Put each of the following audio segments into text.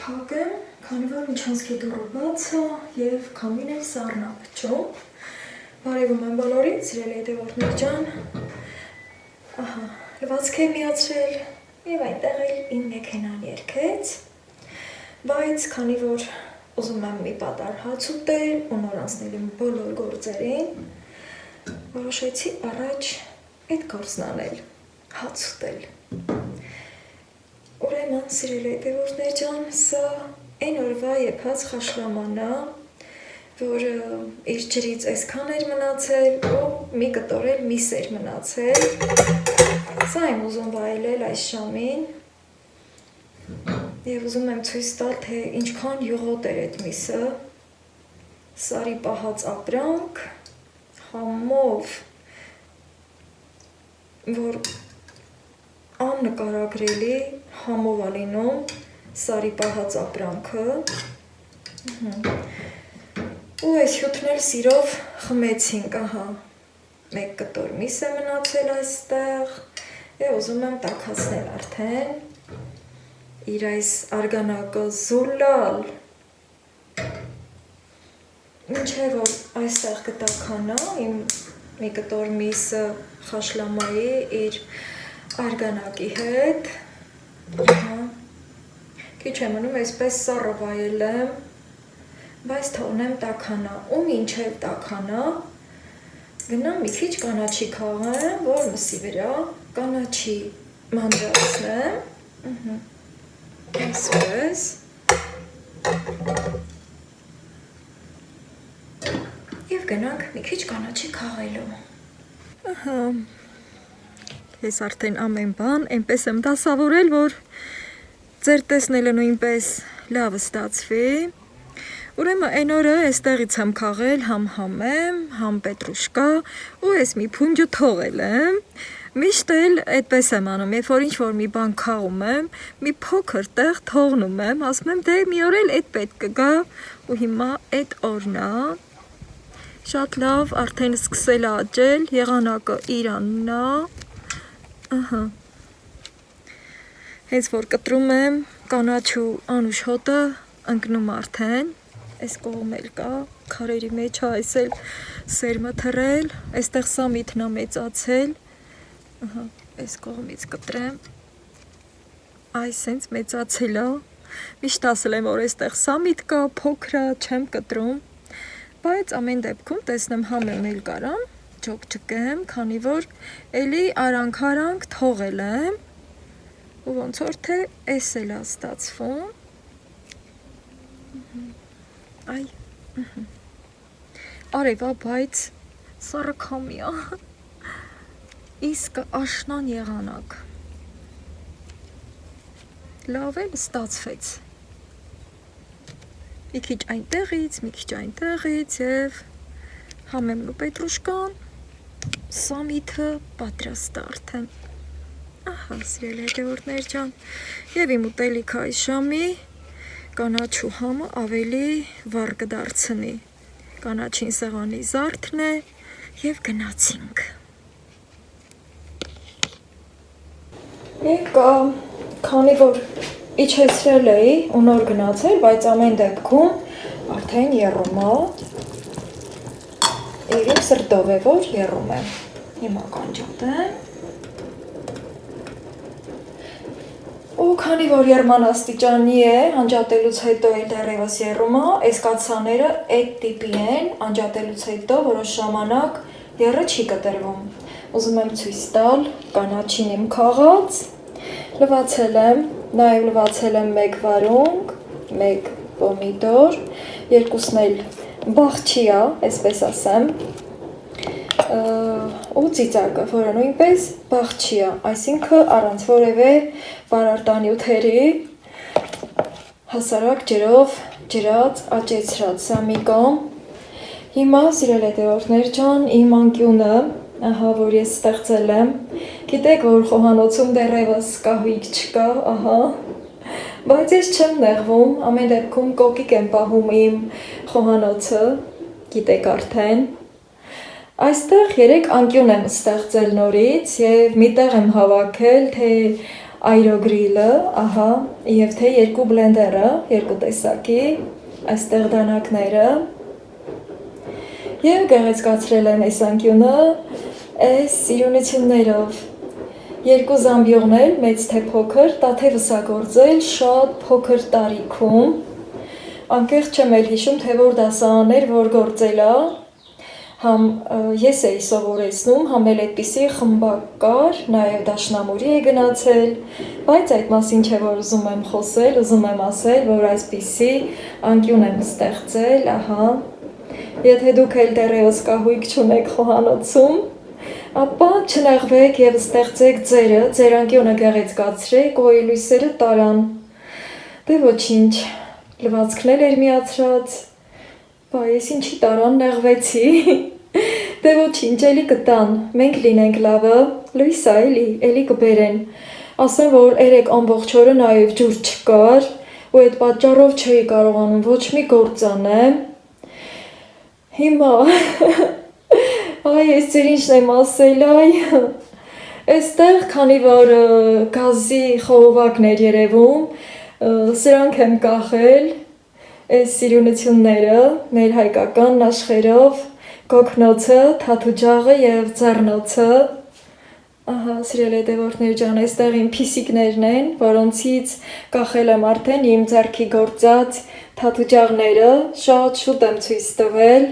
փակ եմ, քանի որ միջանցքի դուռը բաց է եւ քամին էլ սառն է փչում։ Բարևում եմ բոլորին, սիրելի հետևորդներ ջան։ Ահա, լվացք եմ միացրել եւ այնտեղ էլ իմ մեքենան երգեց։ Բայց քանի որ ուզում եմ մի պատար հաց ուտել ու նոր անցնել իմ բոլոր գործերին, որոշեցի առաջ այդ գործն անել, հաց ուտել։ Ուրեմն, սիրելի հետևորդներ ջան, սա այն օրվա եփած խաշլաման է, որ իր ջրից այսքան էր մնացել ու մի կտոր էլ միս էր մնացել։ Սա եմ ուզում վայելել այս ժամին եւ ուզում եմ ցույց տալ, թե ինչքան յուղոտ էր այդ միսը։ Սարի պահած ապրանք, համով, որ աննկարագրելի համով է լինում սարի պահած ապրանքը։ Ու այս հյութն էլ սիրով խմեցինք, ահա, մեկ կտոր միս է մնացել այստեղ եւ ուզում եմ տաքացնել արդեն իր այս արգանակը զուլալ, մինչև որ այստեղ կտաքանա իմ մի կտոր միսը խաշլամայի իր արգանակի հետ, քիչ է մնում այսպես սառը վայելեմ, բայց թողնեմ տաքանա ու մինչև տաքանա գնամ մի քիչ կանաչի քաղեմ, որ մսի վրա կանաչի մանրացնեմ, այսպես, և գնանք մի քիչ կանաչի քաղելու։ Ահա, ես արդեն ամեն բան այնպես եմ դասավորել, որ ձեր տեսնելը նույնպես լավ ստացվի։ Ուրեմն այն օրը այստեղից եմ քաղել համ համեմ, համ պետրուշկա ու ես մի փունջը թողել եմ։ Միշտ էլ այդպես եմ անում, երբ որ ինչ-որ մի բան քաղում եմ, մի փոքր տեղ թողնում եմ, ասում եմ, դե մի օր էլ այդ պետք կգա ու հիմա այդ օրն է։ Շատ լավ, արդեն սկսել է աճել, եղանակը իրանն է։ Ահա։ Հենց որ կտրում եմ, կանաչու անուշ հոտը ընկնում արդեն, այս կողմ էլ կա, քարերի մեջ է, այս էլ սերմը թռել, այստեղ սամիթն է մեծացել, ահա, այս կողմից կտրեմ, այս հենց մեծացել է, միշտ ասել եմ, որ այստեղ սամիթ կա, փոքր է, չեմ կտրում, բայց ամեն դեպքում տեսնեմ համեմ էլ կարամ, ջոկջկեմ, քանի որ էլի արանք թողել եմ, ու ոնց որ թե էս էլ է ստացվում, այ, արևա, բայց սառը քամի է, իսկ աշնան եղանակ, լավ էլ ստացվեց, մի քիչ այնտեղից, մի քիչ այնտեղից և համեմն ու պետրուշկան, սամիթը պատրաստ է արդեն, ահա, սիրելի հետևորդներ ջան, և իմ ուտելիքը այս ժամի կանաչու համը ավելի վառ կդարձնի, կանաչին սեղանի զարդն է և գնացինք։ Եկա, քանի որ իջեցրել էի ու նոր գնացել, բայց ամեն դեպքում արդեն եռում է, իմ սրտով է, որ եռում է, հիմա կանջատեմ, ու քանի որ եռմանաստիճանի է, անջատելուց հետո էլ դեռևս եռում է, այս կաթսաները այդ տիպի են, անջատելուց հետո որոշ ժամանակ եռը չի կտրվում, ուզում եմ ցույց տալ, կանաչին եմ քաղած, լվացել եմ, նաև լվացել եմ մեկ վարունգ, մեկ պոմիդոր, երկուսն էլ բաղջի է, այսպես ասեմ, ու ծիծակը, որը նույնպես բաղջի է, այսինքն առանց որևէ պարարտանյութերի, հասարակ ջրով ջրած, աճեցրած, սա մի կողմ, հիմա սիրելի հետևորդներ ջան, իմ անկյունը, ահա, որ ես ստեղծել եմ, գիտեք, որ խոհանոցում դեռևս կահույք չկա, ահա, բայց ես չեմ նեղվում, ամեն դեպքում կոկիկ եմ պահում իմ խոհանոցը, գիտեք արդեն, այստեղ 3 անկյուն եմ ստեղծել նորից և մի տեղ եմ հավաքել, թե այրոգրիլը, ահա, եւ թե երկու բլենդերը, երկու տեսակի, այստեղ դանակները, եւ գեղեցկացրել եմ այս անկյունը այս սիրունություններով։ Երկու զամբյուղներ, մեծ թե փոքր, դա թե վսագործել շատ փոքր տարիքում, անկեղծ չեմ էլ հիշում, թե որ դասարաններ, որ գործել է, համ ես էի սովորեցնում, համ էլ այդպիսի խմբակ կար, նաև դաշնամուրի է գնացել, բայց այդ մասին չէ, որ ուզում եմ խոսել, ուզում եմ ասել, որ այսպիսի անկյուն եմ ստեղծել, ահա, եթե դուք էլ դեռևս կահույք չունեք խոհանոցում, ապա չնեղվեք եւ ստեղծեք ձերը, ձեր անկյունը գեղեցկացրեք, օի լույսերը տարան, դե ոչինչ, լվացքն էլ էր միացրած, բա ես ինչի տարան նեղվեցի, դե ոչինչ, էլի կտան, մենք լինենք լավը, լույսա էլի կբերեն, ասեմ, որ երեք ամբողջ օրը նաև ջուր չկար, ու այդ պատճառով չէի կարողանում ոչ մի գործ անեմ, հիմա, այ ես ձեր ինչն եմ ասել, այստեղ, քանի որ գազի խողովակն էր երևում, սրանք եմ կախել, այս սիրունությունները, մեր հայկական աշխերով, գոգնոցը, թաթուջաղը և ձեռնոցը, ահա, սիրել հետևորդներ ջան, այստեղ իմ փիսիկներն են, որոնցից կախել եմ արդեն իմ ձեռքի գործած թաթուջաղները, շատ շուտ եմ ցույց տվել,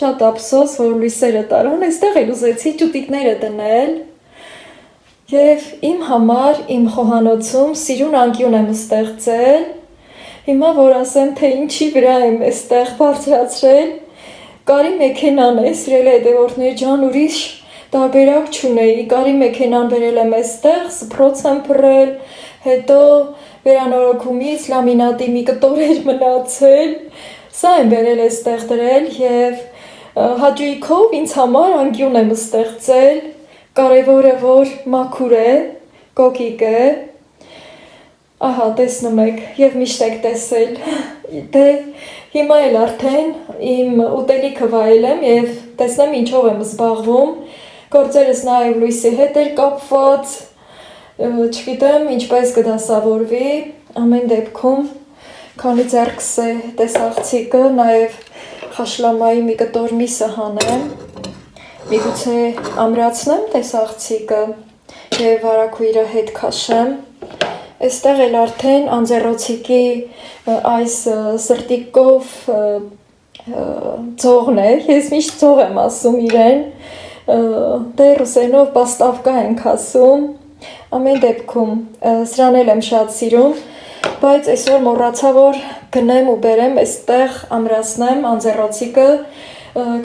շատ ափսոս, որ լույսերը տարան, այստեղ էլ ուզեցի ճուտիկները դնել, և իմ համար, իմ խոհանոցում սիրուն անկյուն եմ ստեղծել, հիմա որ ասեմ, թե ինչի վրա եմ այստեղ բարձրացրել, կարի մեքենան է, սիրել հետևորդներ ջան, ուրիշ տարբերակ չունեի, կարի մեքենան բերել եմ այստեղ, սփռոց եմ փռել, հետո վերանորոգումից լամինատի մի կտոր էր մնացել, սա եմ բերել այստեղ դրել և հաճույքով ինձ համար անկյուն եմ ստեղծել, կարևորը որ մաքուր է, կոկիկ է, ահա տեսնում եք և միշտ եք տեսել, դե հիմա էլ արդեն իմ ուտելիքը վայել եմ և տեսնեմ ինչով եմ զբաղվում, գործերս նաև լույսի հետ էր կապված, չգիտեմ ինչպես կդասավորվի, ամեն դեպքում, քանի ձեռքս է տեսաղցիկը, նաև խաշլամայի մի կտոր միսը հանեմ, միգուցե ամրացնեմ տեսաղցիկը և վարագույրը հետ քաշեմ, այստեղ էլ արդեն անձեռոցիկի այս սրտիկով ձողն է, ես միշտ ձող եմ ասում իրեն, դե ռուսերենով պաստավկա ենք ասում, ամեն դեպքում սրան էլ եմ շատ սիրում, բայց այսօր մոռացա, որ գնեմ ու բերեմ այստեղ ամրացնեմ անձեռոցիկը,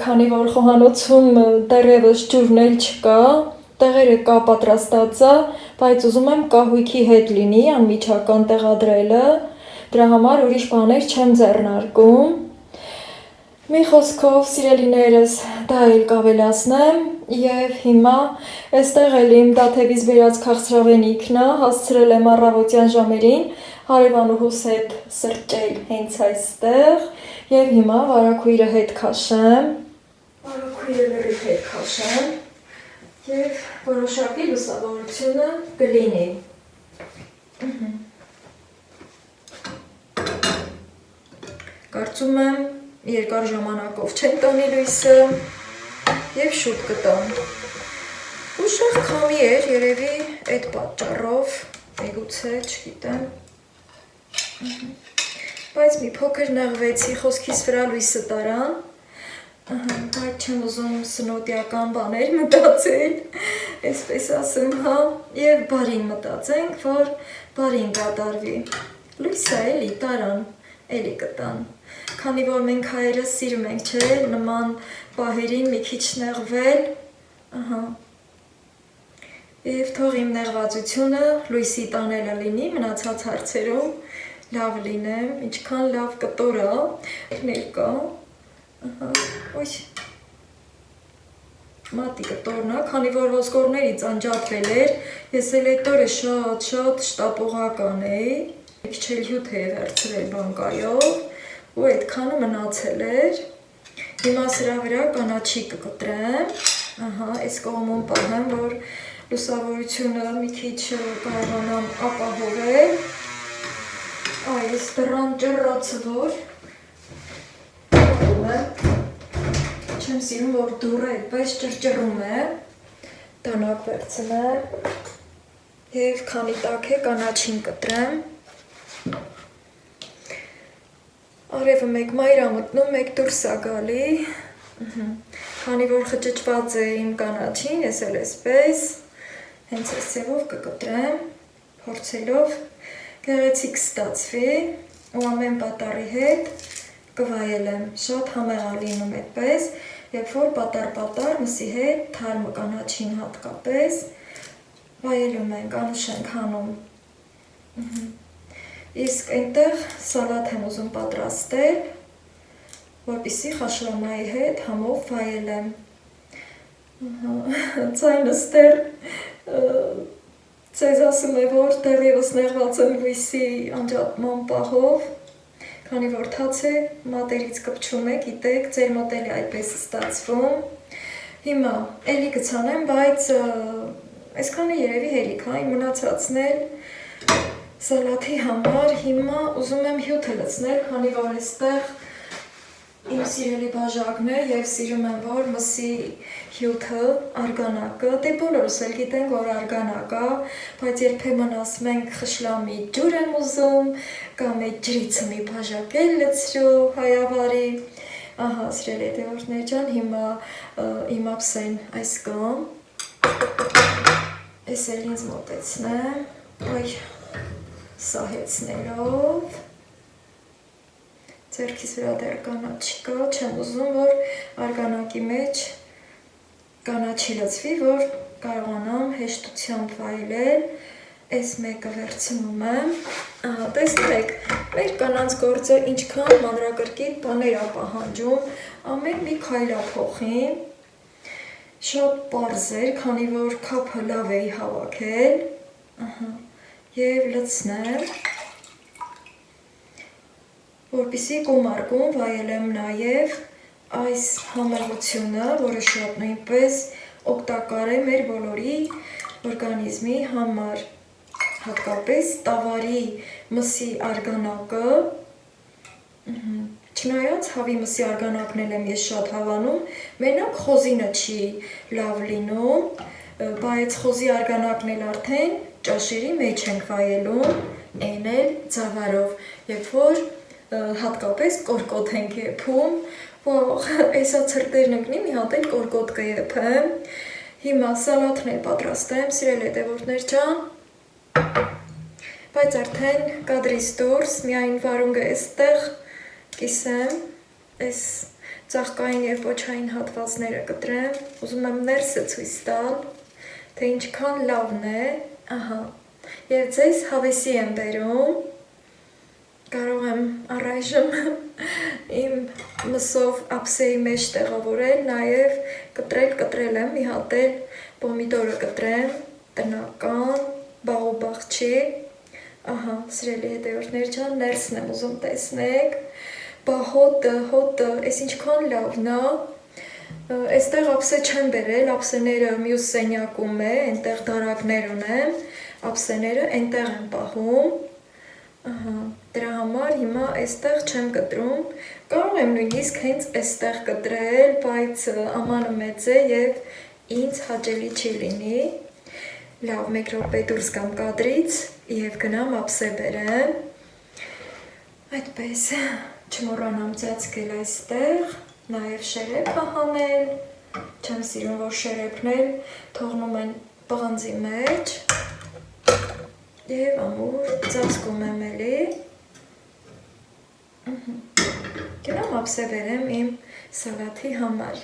քանի որ խոհանոցում դեռևս ջուրն էլ չկա, տեղերը կա պատրաստած է, բայց ուզում եմ կահույքի հետ լինի անմիջական տեղադրելը, դրա համար ուրիշ բաներ չեմ ձեռնարկում, մի խոսքով սիրելիներս դա էլ կավելացնեմ և հիմա այստեղ էլ իմ դաթևից բերած քաղցրավենիքն է, հասցրել եմ առավոտյան ժամերին հարևանուհուս հետ սրճել հենց այստեղ և հիմա վարագույրը հետ քաշեմ, և որոշակի լուսավորությունը կլինի։ Կարծում եմ երկար ժամանակով չեն տանի լույսը և շուտ կտան։ Ուշեղ քամի էր, երևի այդ պատճառով, միգուցե, չգիտեմ, բայց մի փոքր նեղվեցի, խոսքիս վրա լույսը տարան, բայց չեմ ուզում սնոտիական բաներ մտածել, այսպես ասեմ, հա, և բարին մտածենք, որ բարին կատարվի, լույսը էլի տարան, էլի կտան, քանի որ մենք հայերս սիրում ենք, չէ, նման պահերին մի քիչ նեղվել, ահա, և թող իմ նեղվածությունը լույսի տանելը լինի, մնացած հարցերում լավ լինեմ, ինչքան լավ կտորա, ներկա, ոյ, մատի կտորն է, քանի որ ոսկորներից անջատվել էր, ես էլ այդ տորը շատ շտապողական էի, քիչ էլ հյութ է վերցրել բանկայով, ու այդքանը մնացել էր, հիմա սրա վրա կանաչի կկտրեմ, ահա, այս կողմում պահեմ, որ լուսավորությունը մի քիչ կարողանամ ապահովել, այս դռան ճռռոցը որ չեմ սիրում, որ դուռը այդպես ճռճռում է, դանակ վերցնեմ և քանի տաք է կանաչին կտրեմ, արևը մեկ մայր ամտնում, մեկ դուրս է գալի, քանի որ խճճված է իմ կանաչին, ես էլ էսպես, հենց այս ձևով կկտրեմ, փորձելով գեղեցիկ ստացվի ու ամեն պատառի հետ կվայելեմ, շատ համեղ է լինում այդպես, երբ որ պատառ-պատառ մսի հետ թարմը կանաչին հատկապես վայելում ենք, անուշ ենք հանում։ Իսկ այնտեղ սալատ եմ ուզում պատրաստել, որպեսզի խաշլամայի հետ համով վայելեմ։ Ձայնս դեռ ձեզ ասում է, որ դեռևս նեղված եմ լույսի անջատման պահով, քանի որ թաց է, մատերից կպչում է, գիտեք, ձեր մոտ էլ է այդպես ստացվում։ Հիմա էլի կցանեմ, բայց այսքանը երևի հերիք, իմ մնացածն էլ սալաթի համար, հիմա ուզում եմ հյութը լցնել, քանի որ այստեղ իմ սիրելի բաժակն է և սիրում եմ, որ մսի հյութը, արգանակը, դե բոլորս էլ գիտենք, որ արգանակ է, բայց երբեմն ասում ենք խշլամի ջուր եմ ուզում, կամ այդ ջրիցը մի բաժակ էլ լցրու հայավարի, ահա սիրելի հետևորդներ ջան, հիմա իմ ափսեն այս կան, ես էլ ինձ մոտեցնեմ, այ սահեցներով, ձեռքիս վրա դեռ կանաչ չկա, չեմ ուզում, որ արգանակի մեջ կանաչի լցվի, որ կարողանամ հեշտությամբ վայելել, այս մեկը վերցնում եմ, տեսնում եք, մեր կանանց գործը ինչքան մանրակրկիտ բաներ է պահանջում, ամեն մի քայլափոխին, շատ պարզ էր, քանի որ քափը լավ էի հավաքել, և լցնեմ, որպեսզի կոմարկում վայելեմ նաև այս համեղությունը, որը շատ նույնպես օգտակար է մեր բոլորի օրգանիզմի համար, հատկապես տավարի մսի արգանակը, չնայած հավի մսի արգանակն էլ եմ ես շատ հավանում, մենակ խոզինը չի լավ լինում, բայց խոզի արգանակն էլ արդեն ճաշերի մեջ ենք վայելում, այն էլ ձավարով, երբ որ հատկապես կորկոտ ենք եփում, այսա ցրտերն ընկնի, մի հատ էլ կորկոտ կեփեմ, հիմա սալաթն էլ պատրաստեմ, սիրելի հետևորդներ ջան, բայց արդեն կադրից դուրս, միայն վարունգը էստեղ կիսեմ, այս ծաղկային և պոչային հատվածները կտրեմ, ուզում եմ ներսը ցույց տալ, թե ինչքան լավն է, ահա, և ձեզ հավեսի եմ բերում, կարող եմ առայժմ իմ մսով ափսեի մեջ տեղավորել, նաև կտրել եմ, մի հատ էլ պոմիդորը կտրեմ, տնական, բաղոբաղջի, ահա, սիրելի հետևորդներ ջան, ներսն եմ ուզում տեսնեք, բա հոտը, այս ինչքան լավն է, այստեղ ափսե չեմ բերել, ափսեները մյուս սենյակում է, այնտեղ դարակներ ունեմ, ափսեները այնտեղ եմ պահում, դրա համար հիմա այստեղ չեմ կտրում, կարող եմ նույնիսկ հենց այստեղ կտրել, բայց ամանը մեծ է և ինձ հաճելի չի լինի, լավ մեկ րոպե դուրս գամ կադրից և գնամ ափսե բերեմ, այդպես չմոռանամ ծածկել այստեղ, նաև շերեփը հանել, չեմ սիրում, որ շերեփն էլ թողնում են պղնձի մեջ, և ամուր ծածկում եմ էլի, գնամ ափսե բերեմ իմ սալաթի համար,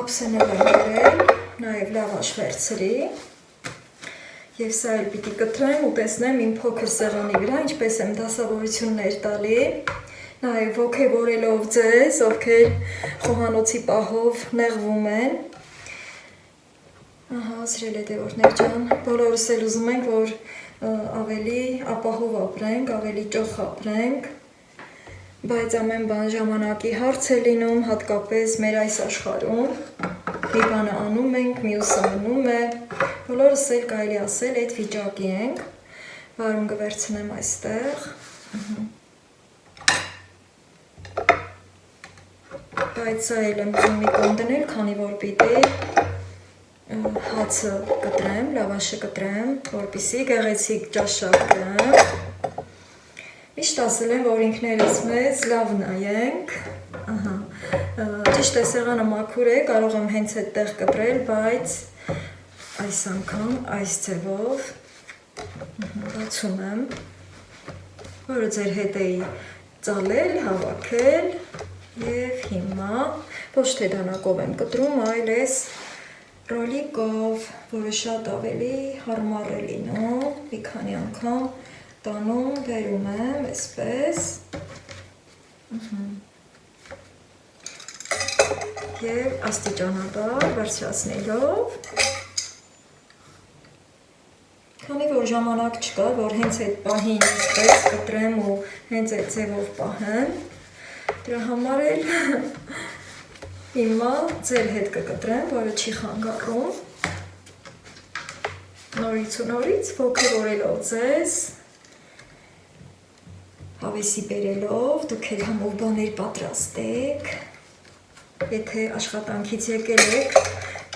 ափսեն էլ եմ բերել, նաև լավաշ վերցրի, և սա էլ պիտի կտրեմ ու տեսնեմ իմ փոքր սեղանի վրա, ինչպես եմ դասավորություններ տալի, նաև ոգևորելով ձեզ, ովքեր խոհանոցի պահով նեղվում են, ահա, սիրելի հետևորդներ ջան, բոլորս էլ ուզում ենք, որ ավելի ապահով ապրենք, ավելի ճոխ ապրենք, Բայց ամեն բան ժամանակի հարց է լինում, հատկապես մեր այս աշխարհում։ Մի բանը անում ենք, մյուսը մնում է։ Բոլորս էլ կարելի ասել այդ վիճակի ենք։ Վարուն կվերցնեմ այստեղ։ Բայց սա էլ եմ ուզում մի կողմ դնել, քանի որ պիտի հացը կտրեմ, լավաշը կտրեմ, որպեսզի գեղեցիկ ճաշակ դեմ։ Միշտ ասել եմ, որ ինքներս մեզ լավ նայենք։ Ճիշտ է, սեղանը մաքուր է, կարող եմ հենց այդտեղ կտրել, բայց այս անգամ այս ձևով բացում եմ, որը ձեր հետ էի ծալել, հավաքել և հիմա ոչ թե դանակով եմ կտրում, այլ ես ռոլիկով, որը շատ ավելի հարմար է լինում, մի քանի անգամ տանում, վերում եմ, այսպես և աստիճանաբար բարձրացնելով, քանի որ ժամանակ չկա, որ հենց այդ պահին այսպես կտրեմ ու հենց այդ ձևով պահեմ, դրա համար էլ հիմա ձեր հետ կկտրեմ, որը չի խանգարում, նորից ու նորից ոգևորելով ձեզ, հավեսի բերելով, դուք էլ համով բաներ պատրաստեք, եթե աշխատանքից եկել եք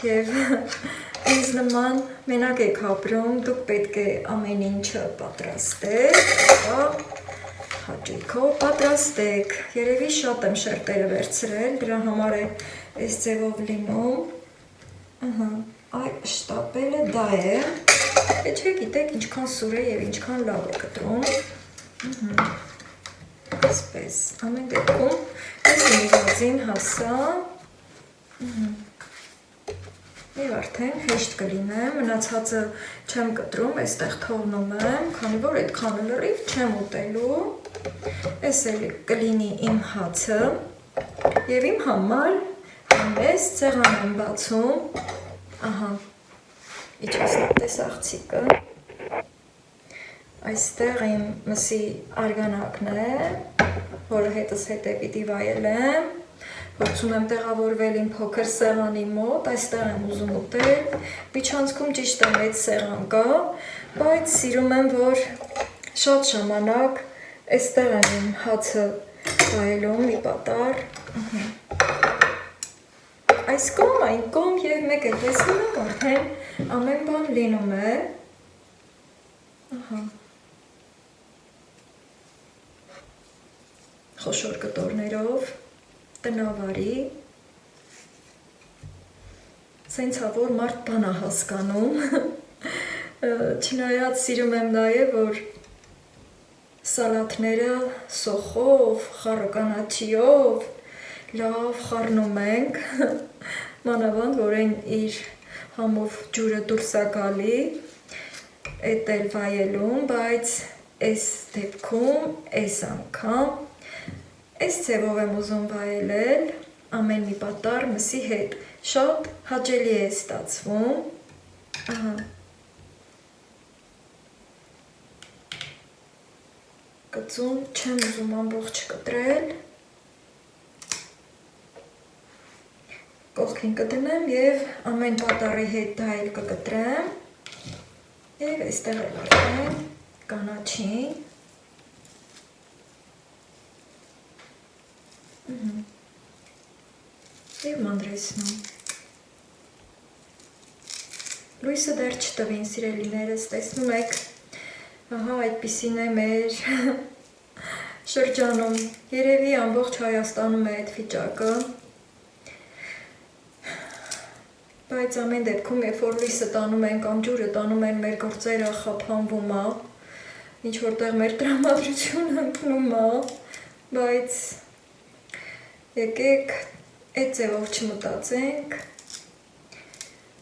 և ինձ նման մենակ եք ապրում, դուք պետք է ամեն ինչը պատրաստեք, հաճույքով պատրաստեք, երևի շատ եմ շերտերը վերցրել, դրա համար է այս ձևով լինում, այ շտապելը դա է, չէ գիտեք ինչքան սուր է և ինչքան լավ է կտրում, այսպես, ամեն դեպքում ես ինիվազին հասա, և արդեն հեշտ կլինեմ, մնացածը չեմ կտրում, այստեղ թողնում եմ, քանի որ այդքանը լրիվ չեմ ուտելու, այս էլ կլինի իմ հացը և իմ համար մեզ սեղան եմ բացում, ահա, իջասնատես աղցիկը, այստեղ իմ մսի արգանակն է, որը հետս հետ է պիտի վայելեմ, փորձում եմ տեղավորվել իմ փոքր սեղանի մոտ, այստեղ եմ ուզում ուտել, միջանցքում ճիշտ է մեծ սեղան կա, բայց սիրում եմ, որ շատ ժամանակ այստեղ եմ իմ հացը վայելում մի պատառ, այս կողմ, այն կողմ և մեկ էլ տեսնում եմ, արդեն ամեն բան լինում է, խոշոր կտորներով, տնավարի, սենց որ մարդ բան է հասկանում, չնայած սիրում եմ նաև, որ սալաթները սոխով, խառը կանաչիով, լավ խառնում ենք, մանավանդ, որ այն իր համով ջուրը դուրս է գալի, էդ էլ վայելում, բայց այս դեպքում, այս անգամ, այս ձևով եմ ուզում վայելել, ամեն մի պատառ մսի հետ, շատ հաճելի է ստացվում, կծուն չեմ ուզում ամբողջ կտրել, կողքին կդնեմ և ամեն պատառի հետ դա էլ կկտրեմ և այստեղ էլ արդեն կանաչին, և մանրեցնում, լույսը դեռ չտվին սիրելիներս, տեսնում եք, ահա այդպիսին է մեր շրջանում, երևի ամբողջ Հայաստանում է այդ վիճակը, բայց ամեն դեպքում, երբ որ լույսը տանում են կամ ջուրը տանում են, մեր գործերը խափանվում է, ինչ որտեղ մեր տրամադրությունը ընկնում է, բայց եկեք այդ ձևով չմտածենք,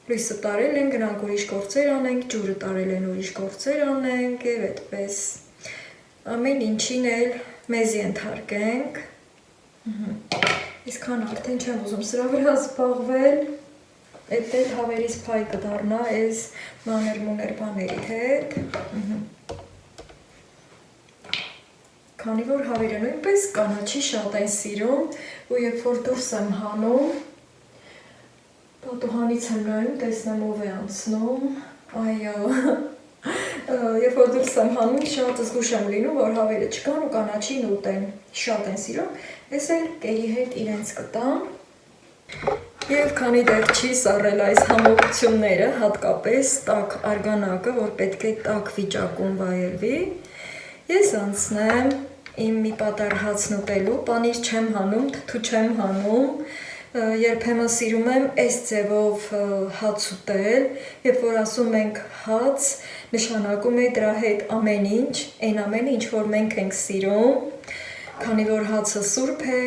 լույսը տարել են, գնանք ուրիշ գործեր անենք, ջուրը տարել են ուրիշ գործեր անենք և այդպես ամեն ինչին էլ մեզ ենթարկենք, իսկան արդեն չեմ ուզում սրա վրա զբաղվել, այդ էլ հավերիս փայ կդառնա այս մանր մուներ բաների հետ, քանի որ հավերը նույնպես կանաչի շատ են սիրում ու երբ որ դուրս եմ հանում պատուհանից եմ նայում, տեսնեմ ով է անցնում, այո, երբ որ դուրս եմ հանում շատ զգուշ եմ լինում, որ հավերը չկան ու կանաչին ուտեն, շատ են սիրում, ես էլ կերի հետ իրենց կտամ և քանի դեռ չի սառել այս համոզությունները, հատկապես տաք արգանակը, որ պետք է տաք վիճակում վայելվի, ես անցնեմ իմ մի պատառ հացն ուտելու, պանիր չեմ հանում, թթու չեմ հանում, երբեմն սիրում եմ այս ձևով հաց ուտել, երբ որ ասում ենք հաց, նշանակում է դրա հետ ամեն ինչ, այն ամեն ինչ, որ մենք ենք սիրում, քանի որ հացը սուրբ է,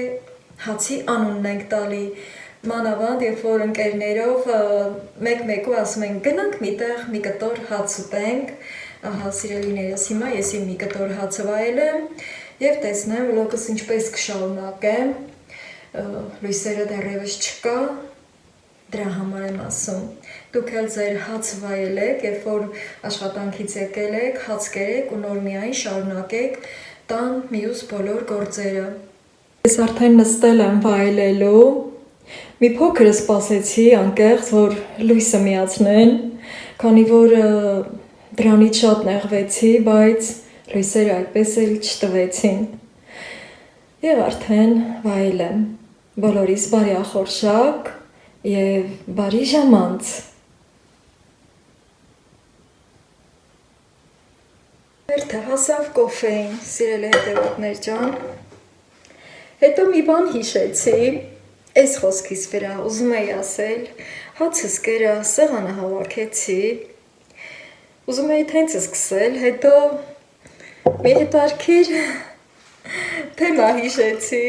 հացի անունն ենք տալի, մանավանդ, երբ որ ընկերներով մեկ-մեկու ասում ենք գնանք միտեղ մի կտոր հաց ուտենք, ահա սիրելիներս հիմա ես իմ մի կտոր հացը վայելեմ և տեսնեմ վլոգս ինչպես կշարունակեմ, լույսերը դեռևս չկա, դրա համար եմ ասում, դուք էլ ձեր հացը վայելեք, երբ որ աշխատանքից եկել եք, հաց կերեք ու նոր միայն շարունակեք տան մյուս բոլոր գործերը։ Ես արդեն նստել եմ վայելելու, մի փոքր սպասեցի անկեղծ, որ լույսը միացնեն, քանի որ դրանից շատ նեղվեցի, բայց լույսերը այդպես էլ չտվեցին։ Եվ արդեն վայելեմ, բոլորիս բարի ախորժակ և բարի ժամանց։ Հերթը հասավ կոֆեին, սիրելի հետևորդներ ջան, հետո մի բան հիշեցի, այս խոսքից վրա ուզում էի ասել, հացս կերա, սեղանը հավաքեցի, ուզում էի թենց սկսել, հետո մի հետարքիր թեմա հիշեցի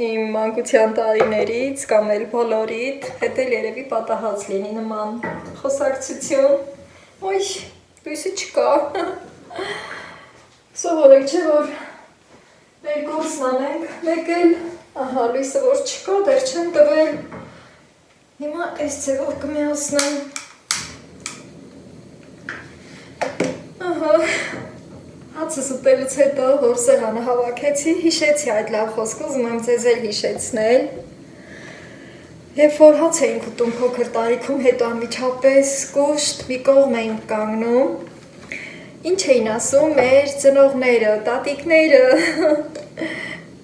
իմ մանկության տարիներից կամ էլ բոլորիդ, հետ էլ երևի պատահած լինի նման խոսակցություն, ոյ, լույսը չկա, սովորեք չէ, որ մեր գործն անենք, մեկ էլ, ահա, լույսը որ չկա, դեր չեմ տվել, հիմա այս ձևով կմիացնեմ, ահա, հացս ուտելուց հետո, որ սեղանը հավաքեցի, հիշեցի այդ լավ խոսքը, ուզում եմ ձեզ էլ հիշեցնել, երբ որ հաց էինք ուտում փոքր տարիքում, հետո անմիջապես կուշտ մի կողմ էինք կանգնում, ինչ էին ասում մեր ծնողները, տատիկները,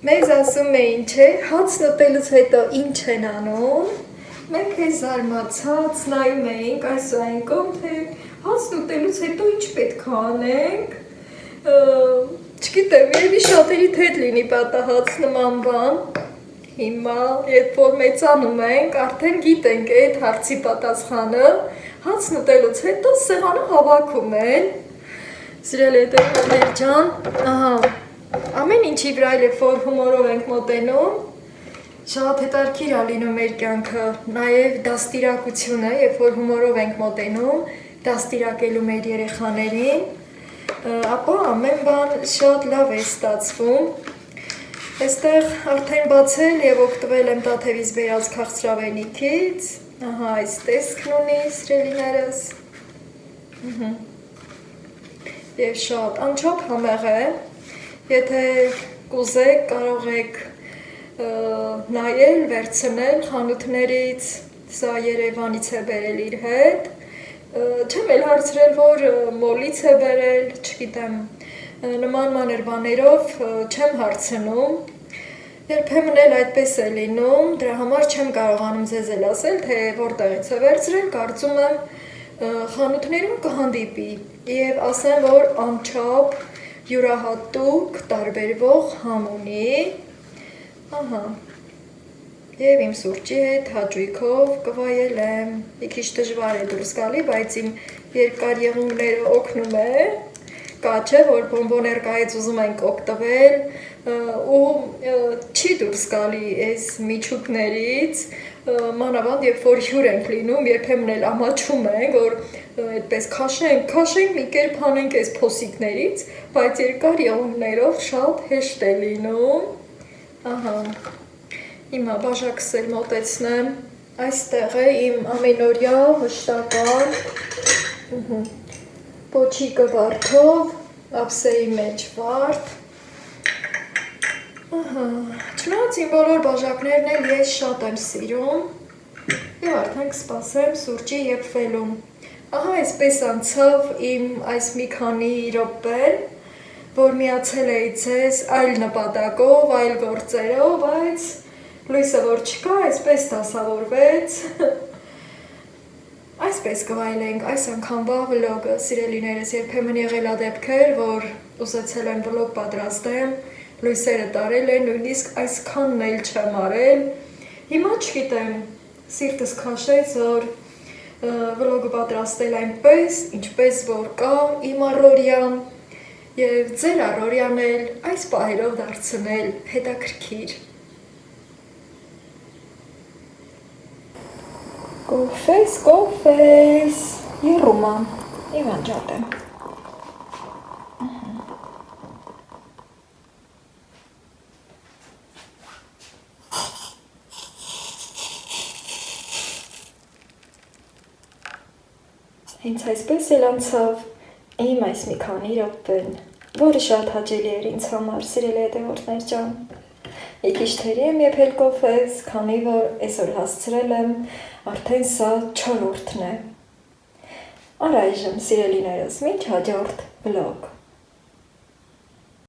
մեզ ասում էին, չէ, հացն ուտելուց հետո ինչ են անում, մենք է զարմացած նայում էինք այս ու այն կողմ, թե հացն ուտելուց հետո ինչ պետք է անենք, չգիտեմ, երևի շատերի հետ լինի պատահած նման բան, հիմա, երբ որ մեծանում ենք, արդեն գիտենք այդ հարցի պատասխանը, հացն ուտելուց հետո սեղանը հավաքում են, սիրելի հետևորդներ ջան, ահա, ամեն ինչի վրա երբ որ հումորով ենք մոտենում, շատ հետարքիր է լինում մեր կյանքը, նաև դաստիարակությունը, երբ որ հումորով ենք մոտենում, դաստիարակելու մեր երեխաներին, ապա ամեն բան շատ լավ է ստացվում, այստեղ արդեն բացել և օգտվել եմ տաթևից բերած քաղցրավենիքից, ահա այս տեսքն ունի սիրելիներս, և շատ անչափ համեղ է, եթե կուզեք կարող եք նայել, վերցնել խանութներից, սա Երևանից է բերել իր հետ, չեմ էլ հարցրել, որ մոլից է բերել, չգիտեմ, նման մանր բաներով չեմ հարցնում, երբեմն էլ այդպես է լինում, դրա համար չեմ կարողանում ձեզ էլ ասել, թե որտեղից է վերցրել, կարծում եմ խանութներում կհանդիպի և ասեմ, որ անչափ յուրահատուկ տարբերվող համ ունի, ահա, և իմ սուրճի հետ հաճույքով կվայելեմ, մի քիչ դժվար է դուրս գալի, բայց իմ երկար եղունգները օգնում է, կա չէ, որ բոմբոներկայից ուզում ենք օգտվել ու չի դուրս գալի այս միջուկներից, մանավանդ երբ որ հյուր ենք լինում, երբեմն էլ ամաչում ենք, որ այդպես քաշենք, մի կերպ հանենք այս փոսիկներից, բայց երկար եղունգներով շատ հեշտ է լինում, ահա, հիմա բաժակս էլ մոտեցնեմ, այստեղ է իմ ամենօրյա մշտական պոչիկը վարդով, ափսեի մեջ վարդ, Չնայած իմ բոլոր բաժակներն էլ ես շատ եմ սիրում և արդեն կսպասեմ սուրճի եփվելուն։ Ահա այսպես անցավ իմ այս մի քանի րոպեն, որ միացել էի ձեզ այլ նպատակով, այլ գործերով, բայց լույսը որ չկա, այսպես դասավորվեց։ Այսպես կվայելենք այս անգամվա վլոգը, սիրելիներս, երբեմն եղել ա դեպքեր, որ ուզեցել եմ վլոգ պատրաստեմ, լույսերը տարել են, նույնիսկ այսքանն էլ չեմ արել։ Հիմա չգիտեմ, սիրտս քաշեց, որ վլոգը պատրաստել այնպես, ինչպես որ կա իմ առօրյան և ձեր առօրյան էլ այս պահերով դարձնել հետաքրքիր։ Կոֆես, եռում եմ, և անջատեմ։ Հենց այսպես էլ անցավ իմ այս մի քանի րոպեն, որը շատ հաճելի էր ինձ համար, սիրելի հետևորդներ ջան։ Մի քիչ թերի եմ եփել կոֆես, քանի որ այսօր հասցրել եմ, արդեն սա 4-րդն է։ Առայժմ, սիրելիներս, մինչ հաջորդ վլոգ։